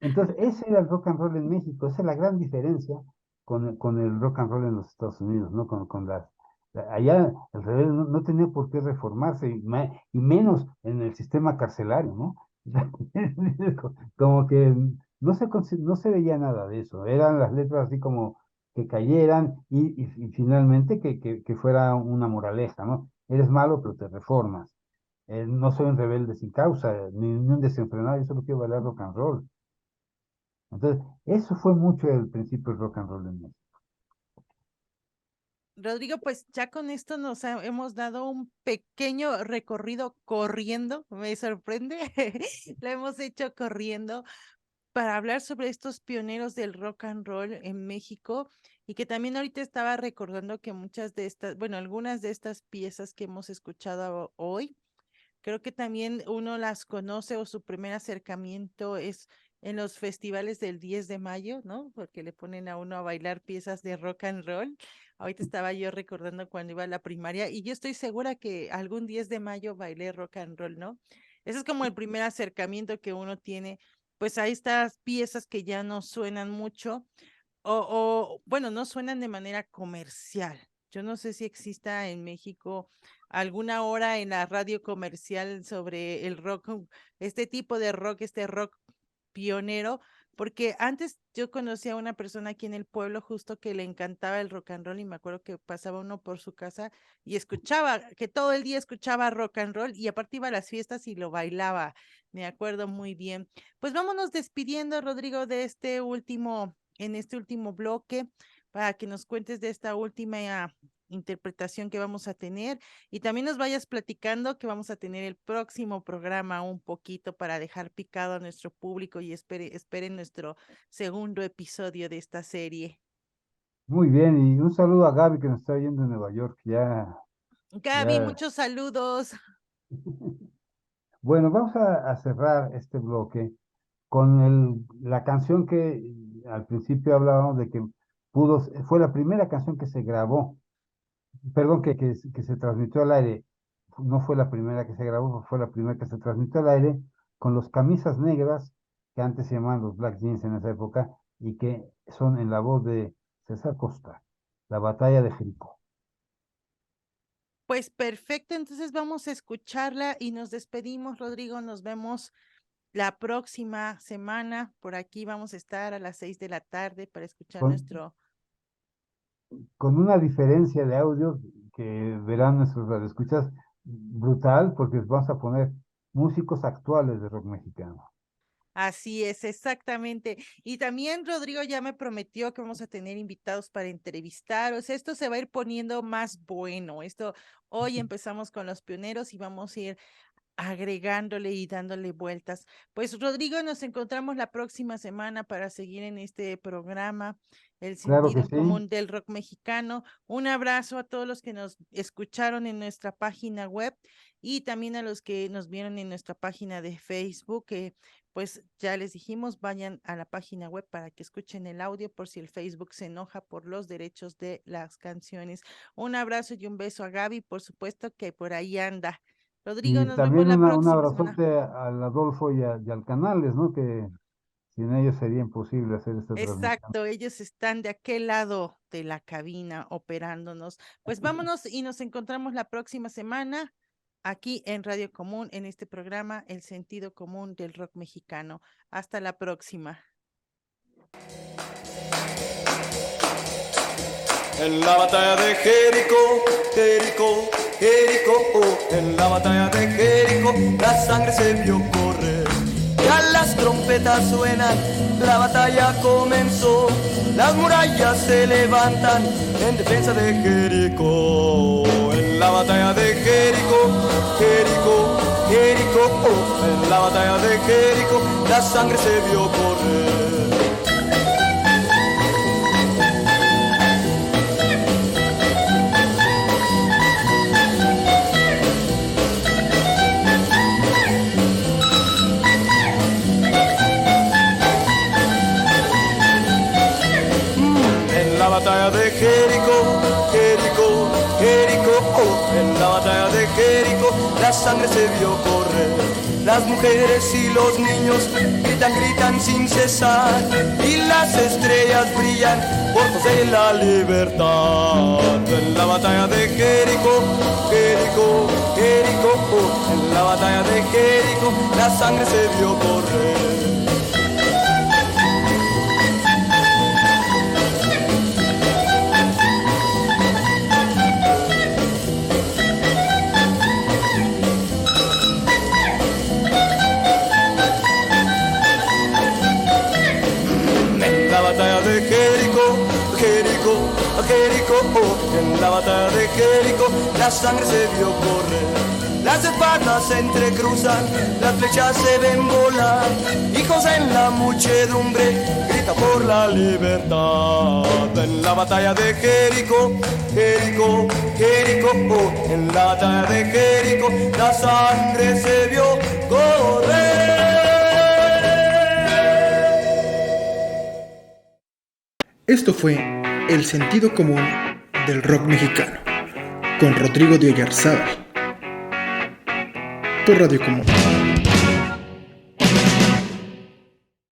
Entonces, ese era el rock and roll en México, esa es la gran diferencia con el rock and roll en los Estados Unidos, ¿no? Allá el rebelde no tenía por qué reformarse, y menos en el sistema carcelario, ¿no? Como que no se veía nada de eso, eran las letras así como que cayeran y finalmente que fuera una moraleja, ¿no? Eres malo, pero te reformas. No soy un rebelde sin causa, ni un desenfrenado, yo solo quiero bailar rock and roll. Entonces, eso fue mucho el principio del rock and roll en México. Rodrigo, pues ya con esto hemos dado un pequeño recorrido corriendo, me sorprende, lo hemos hecho corriendo para hablar sobre estos pioneros del rock and roll en México, y que también ahorita estaba recordando que muchas de estas, bueno, algunas de estas piezas que hemos escuchado hoy, creo que también uno las conoce o su primer acercamiento es en los festivales del 10 de mayo, ¿no? Porque le ponen a uno a bailar piezas de rock and roll. Ahorita estaba yo recordando cuando iba a la primaria y yo estoy segura que algún 10 de mayo bailé rock and roll, ¿no? Ese es como el primer acercamiento que uno tiene, pues a estas piezas que ya no suenan mucho bueno, no suenan de manera comercial. Yo no sé si exista en México alguna hora en la radio comercial sobre el rock, este tipo de rock, este rock pionero, porque antes yo conocí a una persona aquí en el pueblo justo que le encantaba el rock and roll y me acuerdo que pasaba uno por su casa y escuchaba, que todo el día escuchaba rock and roll y aparte iba a las fiestas y lo bailaba, me acuerdo muy bien. Pues vámonos despidiendo, Rodrigo, de en este último bloque, para que nos cuentes de esta última interpretación que vamos a tener y también nos vayas platicando que vamos a tener el próximo programa un poquito para dejar picado a nuestro público y esperen nuestro segundo episodio de esta serie. Muy bien, y un saludo a Gaby que nos está oyendo en Nueva York. Gaby, muchos saludos. Bueno, vamos a cerrar este bloque con la canción que al principio hablábamos de que fue la primera canción que se grabó, perdón, que se transmitió al aire. No fue la primera que se grabó, fue la primera que se transmitió al aire con los Camisas Negras, que antes se llamaban los Black Jeans en esa época, y que son en la voz de César Costa, La Batalla de Jericó. Pues perfecto, entonces vamos a escucharla y nos despedimos, Rodrigo, nos vemos la próxima semana. Por aquí vamos a estar a las 6 de la tarde para escuchar con una diferencia de audio que verán nuestros radioescuchas brutal, porque vamos a poner músicos actuales de rock mexicano. Así es, exactamente. Y también Rodrigo ya me prometió que vamos a tener invitados para entrevistar. O sea, esto se va a ir poniendo más bueno. Hoy empezamos con los pioneros y vamos a ir agregándole y dándole vueltas. Pues Rodrigo, nos encontramos la próxima semana para seguir en este programa, El Sentido Común del Rock Mexicano. Un abrazo a todos los que nos escucharon en nuestra página web y también a los que nos vieron en nuestra página de Facebook, que pues ya les dijimos, vayan a la página web para que escuchen el audio por si el Facebook se enoja por los derechos de las canciones. Un abrazo y un beso a Gaby, por supuesto que por ahí anda. Rodrigo, nos vemos la próxima un abrazote al Adolfo y al Canales, ¿no? Que sin ellos sería imposible hacer esta transmisión. Exacto, ellos están de aquel lado de la cabina operándonos. Pues vámonos y nos encontramos la próxima semana aquí en Radio Común, en este programa El Sentido Común del Rock Mexicano. Hasta la próxima. En la batalla de Jericó, Jericó, Jericó, en la batalla de Jericó, la sangre se vio correr. Ya las trompetas suenan, la batalla comenzó. Las murallas se levantan en defensa de Jericó. En la batalla de Jericó, Jericó, Jericó, en la batalla de Jericó, la sangre se vio correr. En la batalla de Jericó, Jericó, Jericó, en la batalla de Jericó, la sangre se vio correr. Las mujeres y los niños gritan, gritan sin cesar, y las estrellas brillan por poseer la libertad. En la batalla de Jericó, Jericó, Jericó, en la batalla de Jericó, la sangre se vio correr. En la batalla de Jericó, la sangre se vio correr. Las espadas se entrecruzan, las flechas se ven volar, y hijos en la muchedumbre grita por la libertad. En la batalla de Jericó, Jericó, Jericó, oh, en la batalla de Jericó la sangre se vio correr. Esto fue El sentido común del rock mexicano, con Rodrigo de Oyarzábal, por Radio Común.